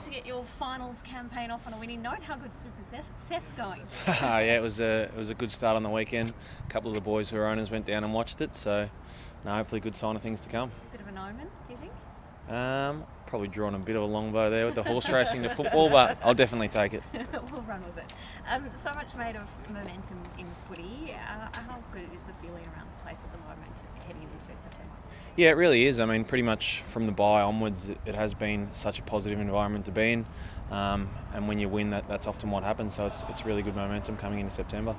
to get your finals campaign off on a winning note. How good's Super Seth going? Yeah, it was a good start on the weekend. A couple of the boys who are owners went down and watched it, so hopefully good sign of things to come. Bit of an omen, do you think? Probably drawn a bit of a longbow there with the horse racing to football, but I'll definitely take it. We'll run with it. So much made of momentum in footy. How good is the feeling around the place at the moment heading into September? Yeah, it really is. I mean, pretty much from the bye onwards, it has been such a positive environment to be in. And when you win, that's often what happens. So it's really good momentum coming into September.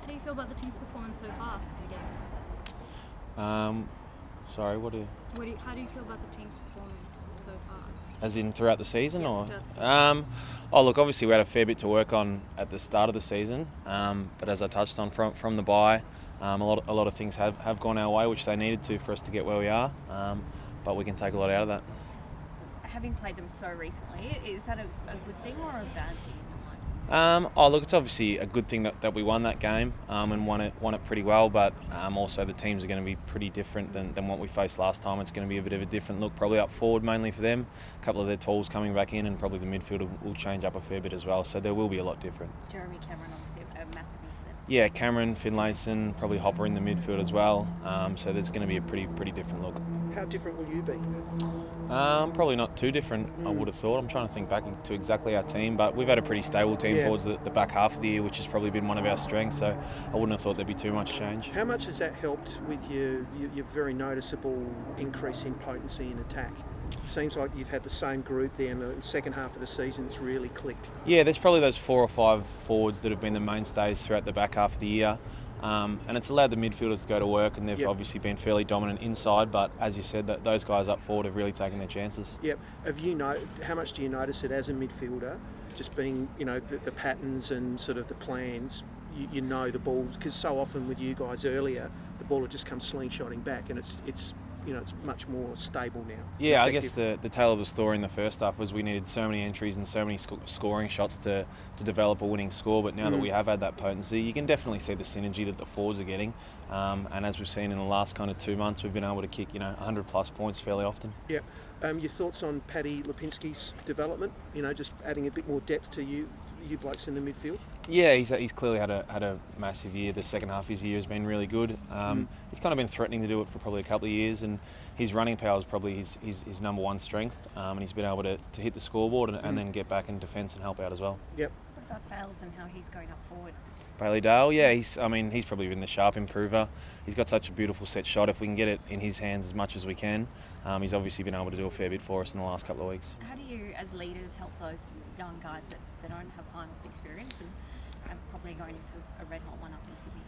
How do you feel about the team's performance so far in the game? Sorry, what do you... How do you feel about the team's performance so far? As in throughout the season? Yes, or? throughout the season. Look, obviously we had a fair bit to work on at the start of the season. But as I touched on from the bye, a lot of things have gone our way, which they needed to for us to get where we are. But we can take a lot out of that. Having played them so recently, is that a good thing or a bad thing in your mind? Look, it's obviously a good thing that we won that game and won it pretty well, but also the teams are going to be pretty different than what we faced last time. It's going to be a bit of a different look, probably up forward mainly for them. A couple of their tools coming back in, and probably the midfield will change up a fair bit as well, so there will be a lot different. Jeremy Cameron, obviously a massive win for them. Yeah, Cameron, Finlayson, probably Hopper in the midfield as well, so there's going to be a pretty different look. How different will you be? Probably not too different, I would have thought. I'm trying to think back to exactly our team, but we've had a pretty stable team towards the back half of the year, which has probably been one of our strengths, so I wouldn't have thought there'd be too much change. How much has that helped with your very noticeable increase in potency in attack? It seems like you've had the same group there in the second half of the season. It's really clicked. Yeah, there's probably those 4 or 5 forwards that have been the mainstays throughout the back half of the year. And it's allowed the midfielders to go to work, and they've obviously been fairly dominant inside, but as you said, those guys up forward have really taken their chances. Yep. How much do you notice it as a midfielder, just being, the patterns and sort of the plans, you know the ball, because so often with you guys earlier, the ball will just come slingshotting back, and it's much more stable now. Yeah, effective. I guess the tale of the story in the first half was we needed so many entries and so many scoring shots to develop a winning score, but now that we have had that potency, you can definitely see the synergy that the forwards are getting, and as we've seen in the last kind of 2 months, we've been able to kick 100 plus points fairly often. Yeah. Your thoughts on Paddy Lipinski's development? Just adding a bit more depth to you blokes in the midfield. Yeah, he's clearly had a massive year. The second half of his year has been really good. He's kind of been threatening to do it for probably a couple of years, and his running power is probably his number one strength. And he's been able to hit the scoreboard and then get back in defence and help out as well. Yep. What about Bales and how he's going up forward? Bailey Dale, yeah, he's probably been the sharp improver. He's got such a beautiful set shot. If we can get it in his hands as much as we can, he's obviously been able to do a fair bit for us in the last couple of weeks. How do you, as leaders, help those young guys that don't have finals experience and probably going into a red hot one up in Sydney?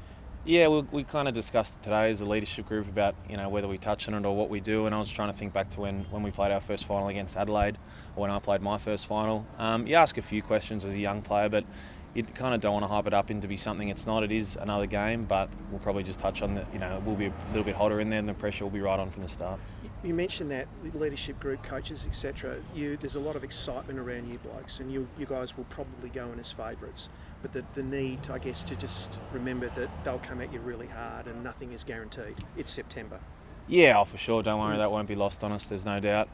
Yeah, we kind of discussed it today as a leadership group about whether we touch on it or what we do, and I was trying to think back to when we played our first final against Adelaide, or when I played my first final. You ask a few questions as a young player, but you kind of don't want to hype it up into be something it's not. It is another game, but we'll probably just touch on that. We'll be a little bit hotter in there, and the pressure will be right on from the start. You mentioned that leadership group, coaches, etc. There's a lot of excitement around you blokes, and you guys will probably go in as favourites. But the need, I guess, to just remember that they'll come at you really hard, and nothing is guaranteed. It's September. Yeah, for sure. Don't worry, that won't be lost on us. There's no doubt.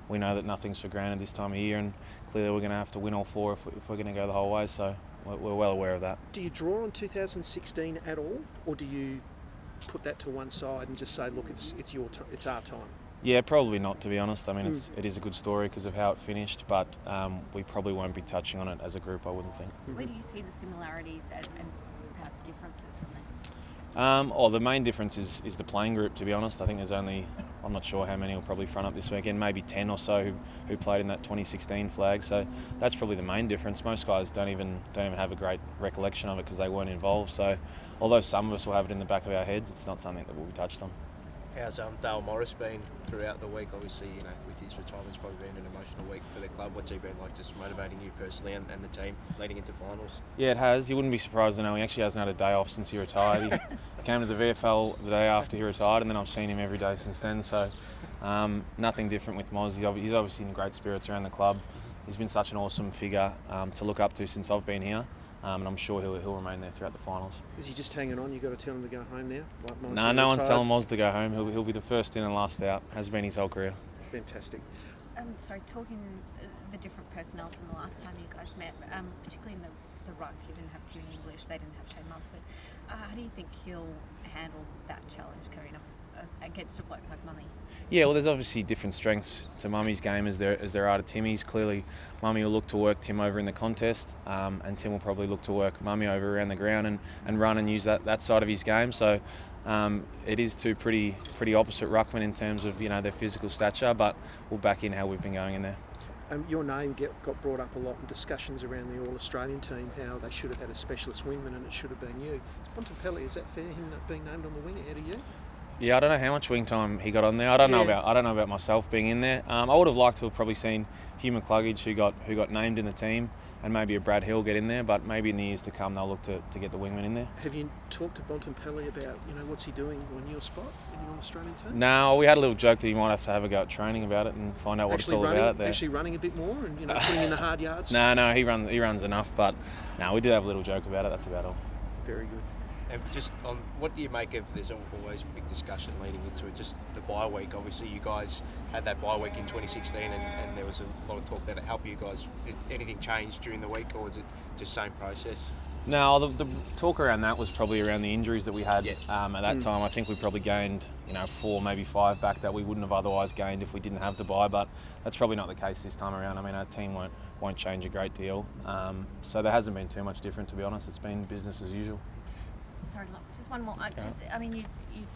We know that nothing's for granted this time of year, and clearly we're going to have to win all 4 if we're going to go the whole way. So we're well aware of that. Do you draw on 2016 at all, or do you put that to one side and just say, look, it's our time? Yeah, probably not, to be honest. I mean, it is a good story because of how it finished, but we probably won't be touching on it as a group, I wouldn't think. Where do you see the similarities and perhaps differences from them? The main difference is the playing group, to be honest. I think there's only, I'm not sure how many will probably front up this weekend, maybe 10 or so who played in that 2016 flag. So that's probably the main difference. Most guys don't even have a great recollection of it because they weren't involved. So although some of us will have it in the back of our heads, it's not something that will be touched on. How's Dale Morris been throughout the week? Obviously, with his retirement, it's probably been an emotional week for the club. What's he been like, just motivating you personally and the team leading into finals? Yeah, it has. You wouldn't be surprised to know he actually hasn't had a day off since he retired. He came to the VFL the day after he retired, and then I've seen him every day since then. So nothing different with Moz. He's obviously in great spirits around the club. He's been such an awesome figure to look up to since I've been here. And I'm sure he'll remain there throughout the finals. Is he just hanging on? You've got to tell him to go home now? No one's telling Moz to go home. He'll be the first in and last out. Has been his whole career. Fantastic. Sorry, talking the different personnel from the last time you guys met, particularly in the ruck, you didn't have Timmy English, they didn't have Shane Musford. How do you think he'll handle that challenge coming up against a bloke like Mummy? Yeah, well, there's obviously different strengths to Mummy's game as there are to Timmy's. Clearly, Mummy will look to work Tim over in the contest, and Tim will probably look to work Mummy over around the ground and run and use that side of his game. So it is two pretty opposite ruckmen in terms of their physical stature, but we'll back in how we've been going in there. Your name got brought up a lot in discussions around the All-Australian team, how they should have had a specialist wingman and it should have been you. Bontempelli, is that fair, him being named on the wing ahead of you? Yeah, I don't know how much wing time he got on there. I don't know about myself being in there. I would have liked to have probably seen Hugh McCluggage, who got named in the team, and maybe a Brad Hill get in there. But maybe in the years to come they'll look to get the wingman in there. Have you talked to Bontempelli about what's he doing on your spot in your Australian team? No, we had a little joke that he might have a go at training about it and find out what it's all about there. Actually running a bit more and putting in the hard yards. No, he runs enough. But no, we did have a little joke about it. That's about all. Very good. And just on what do you make of? There's always big discussion leading into it. Just the bye week. Obviously, you guys had that bye week in 2016, and there was a lot of talk that it helped you guys. Did anything change during the week, or was it just same process? No, the talk around that was probably around the injuries that we had at that time. I think we probably gained 4, maybe 5 back that we wouldn't have otherwise gained if we didn't have the bye. But that's probably not the case this time around. I mean, our team won't change a great deal. So there hasn't been too much different, to be honest. It's been business as usual. Sorry, just one more. You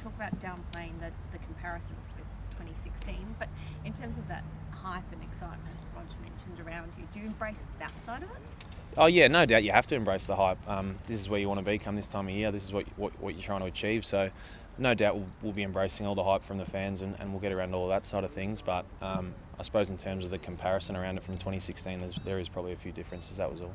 talk about downplaying the comparisons with 2016, but in terms of that hype and excitement Roger mentioned around you, do you embrace that side of it? Oh yeah, no doubt you have to embrace the hype. This is where you want to be come this time of year. This is what you're trying to achieve. So no doubt we'll be embracing all the hype from the fans and we'll get around all of that side of things. But I suppose in terms of the comparison around it from 2016, there is probably a few differences, that was all.